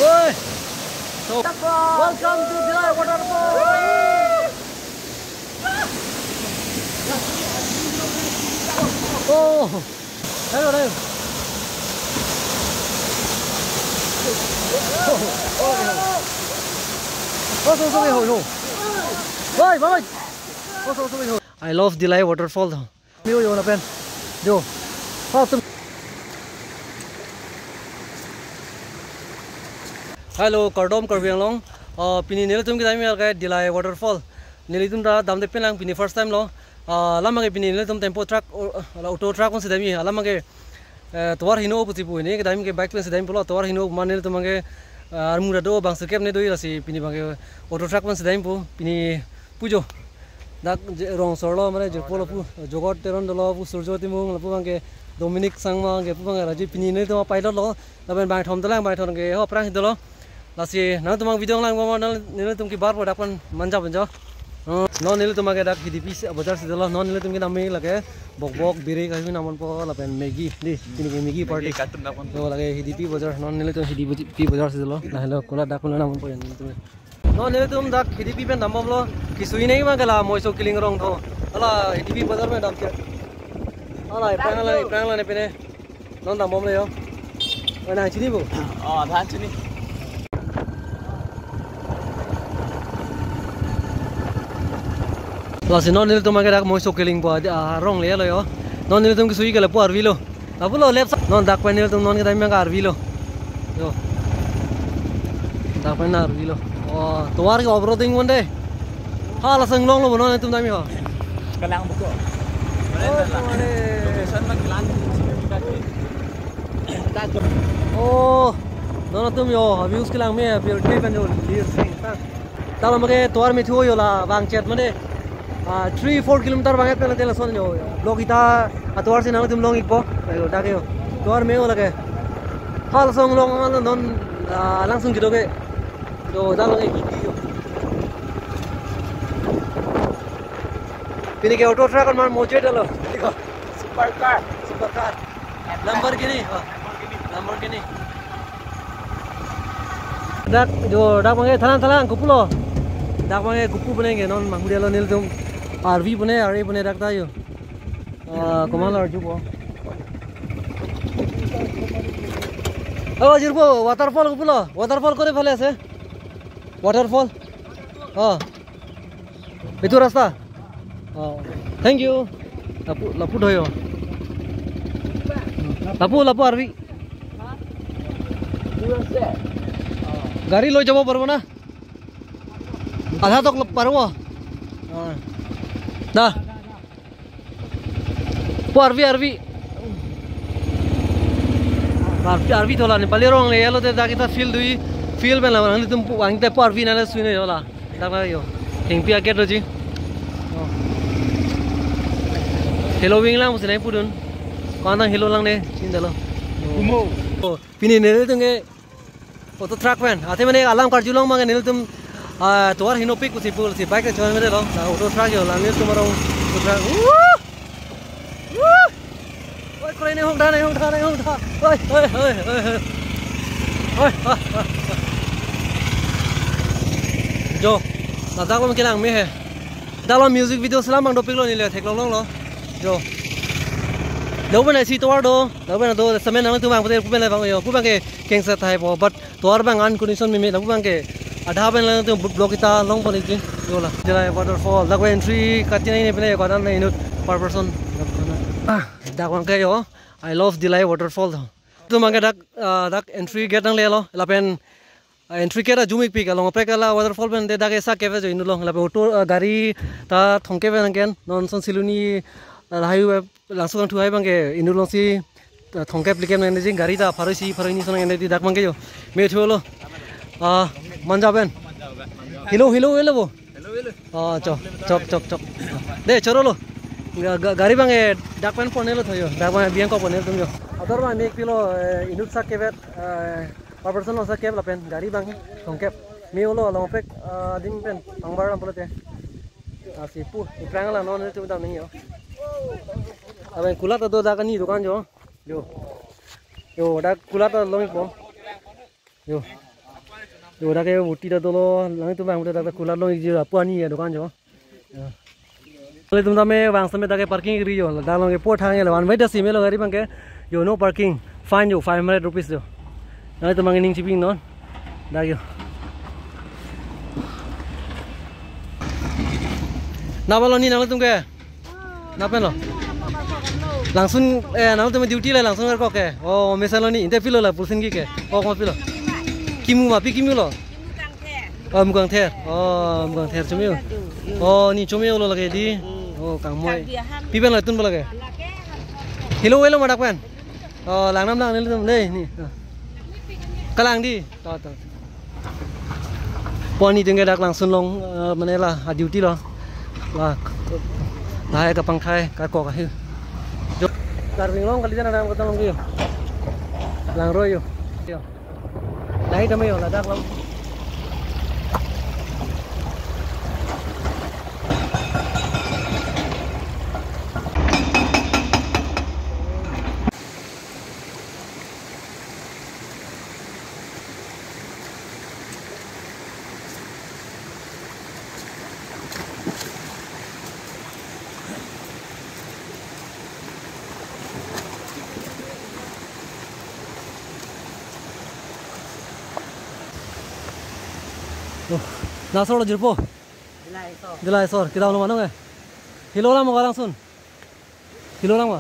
Oi. So, welcome to Dilai Waterfall. Oh, hello there. I love Dilai Waterfall. Hello, Kardom Karbianglong. Pini nila tum kita mi alkai Dilai Waterfall. Nili tum da dam de penang pini first time lo. Lama ke pini nila tum tempo truck auto truck kon sedami. Lama ke tuar hino puti pu ini kita mi ke bike plan sedami pulo tuar hino man nila tum ke armura do bang sekep ne doi lasi pini bang ke auto truck kon sedami pu pini pujo. Dak rong sorlo mane jepolo pu jogot teron dolo pu surjo timung lapu bang ke Dominic Sangma ke pu bang raji pini nila tum pilot lo. Laban bang thom telang bang thon ke ho prang hidolo. Lasi, nanti tumang video lang mau nilai tum kibar pada kan manja benjo. Non nilai tum agak dak hidupi bajar setelah non nilai tum kita ambil lagi bok biri kami namun po lapen Maggi di ini Maggi party. So lagi hidupi bajar non nilai tum hidupi bajar setelah. Nah hello kola dak kola namun po yang tum. Non nilai tum dak hidupi pen nama lo kisui nih mah kalau mau isok kiling rong tho. Alah hidupi bajar pen dam kya. Alah perang lah nih pene. Non nama lo yo. Mana sini bu? Oh dah sini. Lasi non nilai tum agak dak mau isok kiling po rong le lo yo. Non nilai tum kisui kalau po arvi lo. Apu lo lep non dak pen nilai tum non kita mi agak arvi lo. Yo. Dak pen arvi lo. Oh, tuar ke offroading one day. Hala senglong lo non tum dami ho. Kelang buku. Location lagi lanjut. Oh, non tum yo views kelang me biar kepan yo liur sing. Kalau make tuar me thuo yo la bang chat mane 3-4 kilometer banget pela tela son yo. Blog kita atuar sin tum long ikpo. Ayo dak yo. Tuar me yo lage. Hala senglong non langsung gitu ke. Yo dah lagi gitu. Pini ke auto truck kan mau jadi lo. Supercar. Number gini. Dak jo dak mangai thalang kupu lo. Dak mangai kupu banenge non mangudi lo nil tum RV bane dak tayo. Komal ar jubo. Oh jirbo waterfall kupu lo. Waterfall kore phale ase. Waterfall. Oh. Itu rasta. Oh. Thank you. Lapu doyo. Lapu arvi. Gari lo jabo parbo na. Adha tok parbo. Dah. Po arvi. Arvi thola Nepali rong le yalo te da kita feel ben la nang tum ang te po arvi na la suine yo la. Da na yo. Hengpi aket ro ji. Hello wing lang musin ay pudun. Kanang hello lang ne cindalo. Kumo. Oh, pini nil tum ke auto truck man. Ate mane alam karjulang mang nil tum tuar hinopik kusi pul si bike chon mane lo. Auto truck yo lang nil tumaro auto truck. Oi kore ne hong da. Oi. Jo. Nadak lo kilang me he. Dalam music video selamang dopik lo nilai thek long lo. Jo. Đâu bên này si tour đâu bên đâu semen nang tu bang putih bên này bang yo bang ke cancer thai po but tour bang an condition me bang ke adha ben lang tu blog kita long pon iki yo la Dilai Waterfall dak entry katina ne pene ko dan ne per person dak bang ke yo I love Dilai Waterfall tu mang dak entry gate nang le lo la pen entry ke ra jumik pi ka long pe kala waterfall ben de dak esa ke ve jo inu lo la auto gari ta thongke ben ken non son siluni highway langsung tu hai bang ke indulongsi thongkep likem ne jing gari ta farisi sonang ene di dak bang ke yo me tholo manja ben hello bo chok de choro lo gari bang e dak pen pone lo thoyo dak bang biang ko pone tum yo adar ma mek pilo indut sak ke vet per person lo sak ke la pen gari bang thongkep me lo lo pek ding pen pangbar lam polote asipu iprang la non tu dam ni yo Abang kulat atau dah kan ni dukan jo, yo, dah kulat atau lomik bom, yo, Yo dah ke buti dah dolo, lang itu bang udah dah kulat lo ini apa ni ya dukan jo. Kalau tuh tame bang sampai dah ke parking iri jo, dah lo ke port hang ya, one way dah sih melo gari bang ke, yo no parking, fine jo, 500 rupees jo. Nah itu bang ini shipping non, dah yo. Napa lo ni napa tuh ke? Napa lo? Langsung napa tuh duty lah langsung kok ke? Oh misalnya ni, inte pilo lah pulsin ke? Oh kau pilo? Kimu ma pi kimu lo? Mugang ther. Oh mugang ther cumi yo. Oh ni cumi yo lo lagi di. Oh kang moy. Pi ben lah tun bola ke? Hello hello madak pen. Oh lang nam lang ni tum deh ni. Kalang di. Tahu. Poni tinggal dak langsung long mana lah duty lo. Lah ke pangkai ka kok ka. Karving long kali jangan ada kata long yo. Lang roy yo. Yo. Lahi kami yo ladak long. Nasor lo jirpo. Dilai sor. Kita ulang mana ke? Kilo lang mo langsung. Kilo lang mo.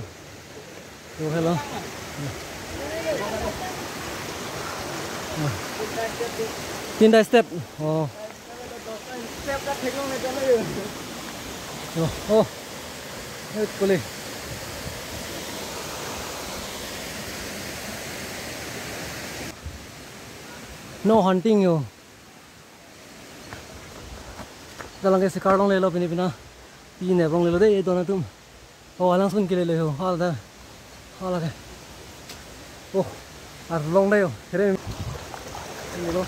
Yo hello. Pindah step. Oh. Step dah thekong le jana yo. Oh. Hết kuli. No hunting yo. Dalam ke sekarang le lo pini pina pine bang le lo deh itu na tum oh langsung ke le ho hal dah hal ke oh arlong deh yo keren ini lo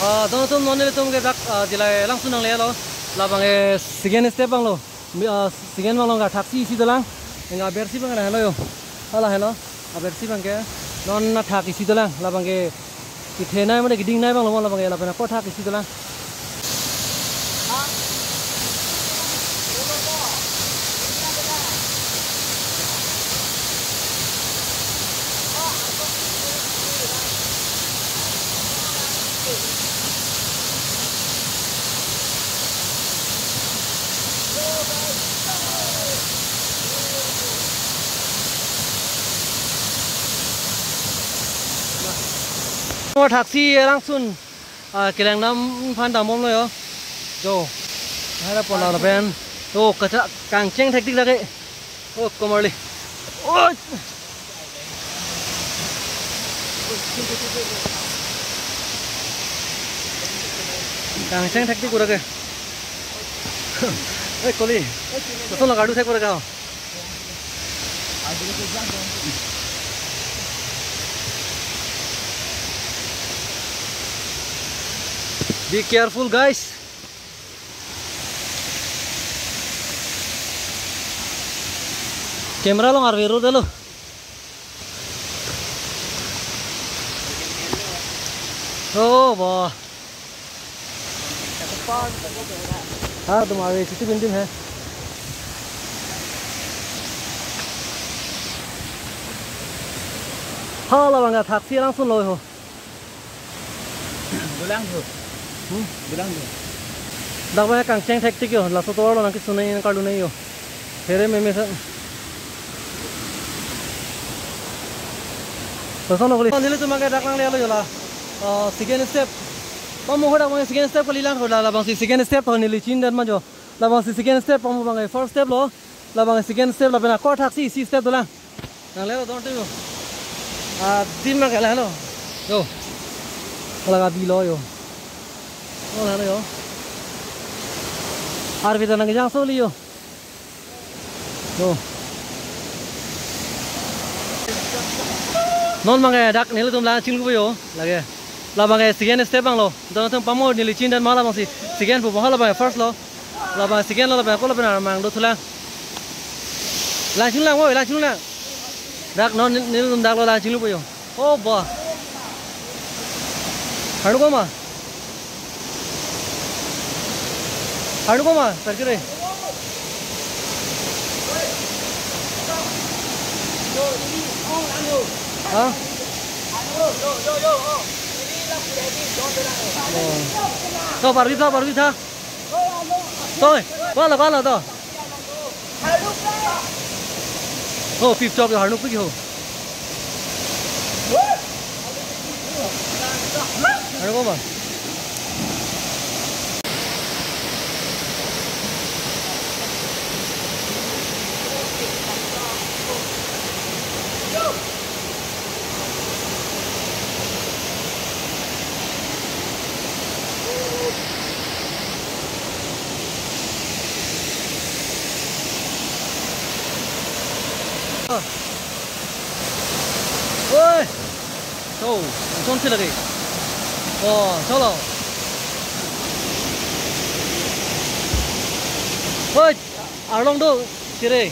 lah dono tum nonel tum ke dak dilai langsung nang le lo labang ke second step bang lo Sigen malang ka taksi isi dalang, enggak bersih bang ada hello yo, hello, bersih bang ke, non na thak isi dalang, labang ke, kita naik mana giding naik bang lo labang ke, labang ko thak isi dalang. Mau taksi langsung kilang nam pandang mom lo yo, jo, ada pola lepen, tuh kacang kangceng teknik lagi, oh kembali, oh, kangceng teknik udah ke, koli, betul lah kado teknik udah kau. Be careful guys. Kamera lo ngarviru deh lo. Oh wah. तुम्हारे city building है हाँ लवांगा taksi langsung lo ho Bulang tu. Bulang tu. dak banyak kangceng teknik yo la soto lo nang kisunai nang kalu nei yo here me sa Pasal lo kali nile tu maga dak lang le lo yo la second step pamu hoda mo second step kali lang hoda la bang si second step ho nile chin dan ma jo la bang si second step pamu bang first step lo la bang second step la bena ko taksi si step dolang nang le lo don tu yo tim ma kala lo yo kala ga bi lo yo oh la yo ar vi nang jang so li yo yo non mangai dak nile tum la chin ku yo lage la bangai second step bang lo don tum pamo nile chin dan mala bang si second bu hala bang first lo là mà xí là bé có là bên nào mang đồ thu lang chính lang ơi lang chính lang đặc nó nên đặc là lang chính lúc bây giờ ô bò hả đúng mà hả đúng mà phải cái này hả thôi bảo đi thôi thôi quá là thôi ô phim cho cái hả lúc cái gì hả đúng mà ôi đâu trốn thế là gì sao nào ôi ở long đâu chị đây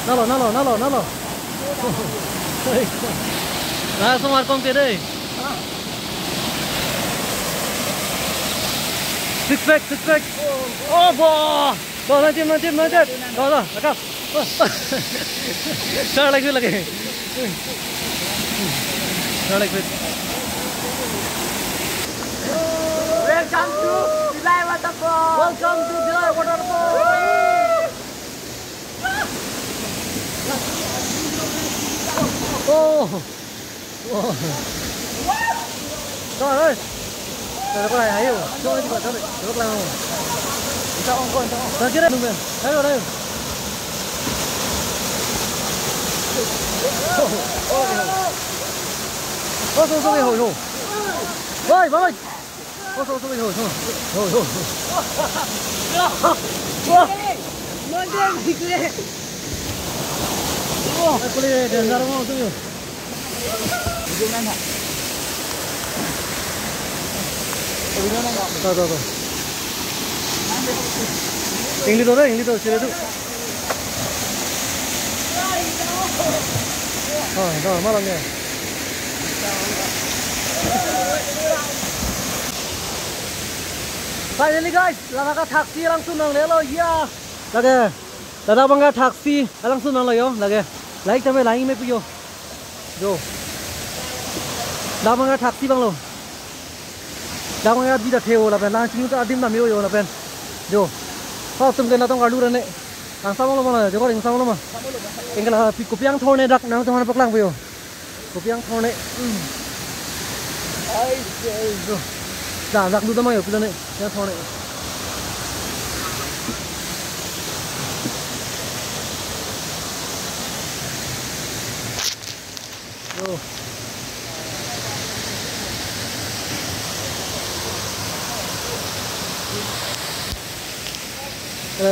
nó lò nah semua công ty đây six pack oh bo rồi lên tim rồi cắt sao lại lagi sao lại Welcome to Dilai Waterfall. Oh. Rồi ơi. Đây có này hay không? Cho đi gọi cho này. Được làm không? Sao ông con sao? Đây kia đây đừng về. Đây rồi đây. Ô số cái hồi hồ. Ơi, vâng ơi. Ô số cái hồi thôi. Rồi. Nó đen gì kìa. Aku lihat dan darah mau tu. Jangan hak. Tahu. Ini tu, sini tu. Dah malam ni. Finally guys, lama taksi langsung nang lelo ya. Lagi. Dadah bangga taksi langsung nang yo lagi. Like sampai lain me puyo. Jo. Dah bangga taksi bang lo. Dah bangga bida theo la pen lang sing ta adim na meo yo la pen. Jo. Kau tum kena tong galu rane. Lang sama lo mana? Jo ring sama lo mah. Engkala kopiang thone dak nang tuhan paklang puyo. Kopiang thone. Ai jo. Dah dak du ta mai yo pila ne. Ya thone.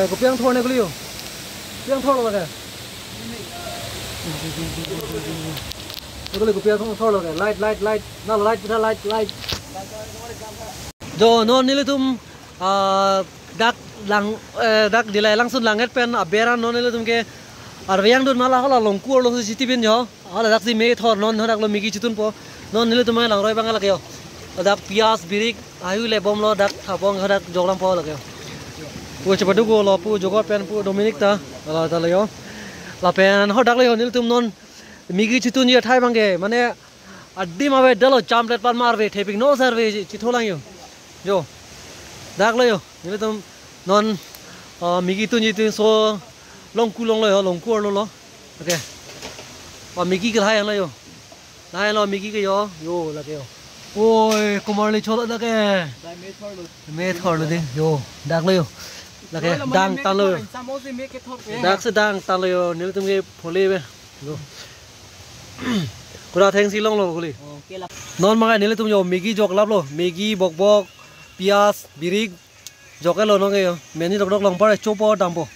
Kopiang thone ko liyo. Kopiang thone lo kaya. Ko liyo kopiang thone lo kaya. Light. Na light. Jo non nile tum dak dilai langsung langet pen aberan non nile tum ke arwayang dun malah hala longkur lo siti bin jo hala dak si me thor non dak lo migi chitun po non nile tum lang roi bangala kyo dak pias birik ayu le bom lo dak thapong dak joglam po la kyo pu chapadu go lo pu jogot pen pu Dominic ta la yo la pen ho dak le nile tum non migi chitun ye thai bangge mane addi mawe dalo chamlet par marve theping no serve chitholang yo jo dak le yo nile tum non migi tu ni tu so longku long lo okay và migi cái hai anh này yo này lo migi cái yo là cái yo ôi kumar lấy cho đó cái mê thor luôn đi yo đặcเลยlà cái đang tanเลยđặc sẽ đang tanเลยnếu tụi nghe phổ lê về yo cô đã thành xí long lo cô li non mang này tụi yo migi jok lap lo migi bok pias birik jok cái lo nó cái yo meni dok long par chopo dampo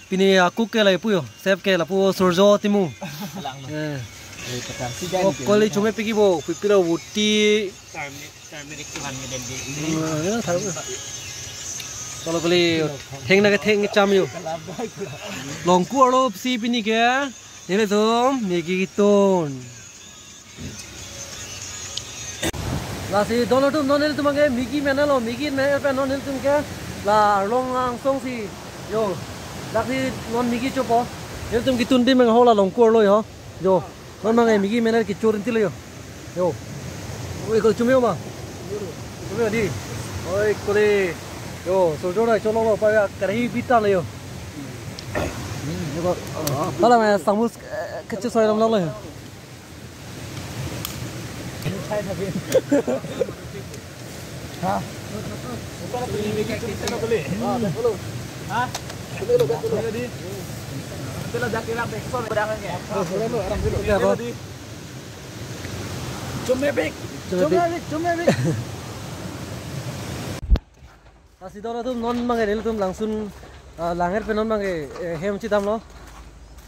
Pini aku ke lai puyo, sep ke la pu surjo timu. Oh, kali cuma pergi bo, pipira wuti. Kalau beli heng nak heng cam yo. Longku alo si pini ke? Nilai tom, megi ton. Lasi dono tu non nilai tu mage megi mana lo, megi mana apa non nilai tu ke? La long langsung si yo. Lasi non megi copo. Nilai tu kitun di meng hola longku alo yo. Yo. Non mage megi mana kicurin tilo yo. Yo. Oi kalau cuma yo mah. Cuma di. Oi kali. Yo, soldier này cho nó phải cái bita này yo. Đó là mày sang mút cái chiếc xoay lắm rồi. Hả? Así đó là tụm non mang cái đấy là tụm langsung langar pe non mang cái hem chi tam lo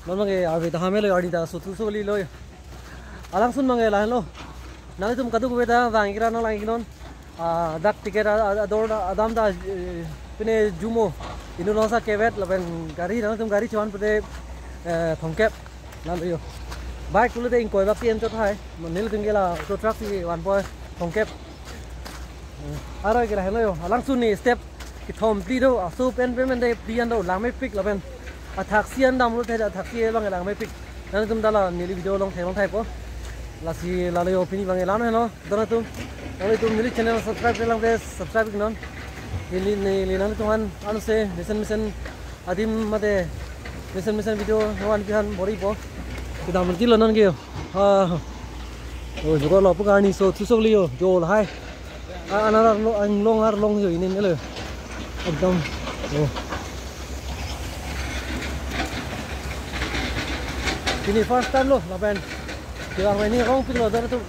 non mang cái avi ta hame lo adi ta sutu so li lo langsung mang cái lahan lo nang tụm kadu ko ta wang kira no lang non dak tiket ador adam da pine jumo inu no sa kevet laben gari nang tụm gari chuan pe thongkep nan yo bike tu le te koi bak tien chot hai manil tụm cái là to truck thì one boy thongkep aroy kira hello yo langsung ni step ki thom ti do asu pen men dei pian do lang mai pick la ben athak sian dam lu the athak sie bang lang mai pick nan tum dala ni video long thai po la si la le opini bang la no dona tum dona tum mili channel subscribe lang de subscribe non ni nan tum han anu se mission adim mate mission video wan pihan bori po ki dam ti lo nan ge ha o jogo lo pagani so tu so li yo jo la hai anh long rồi nên nữa anh đông ini first time lo là bên thì làm này không biết là đâu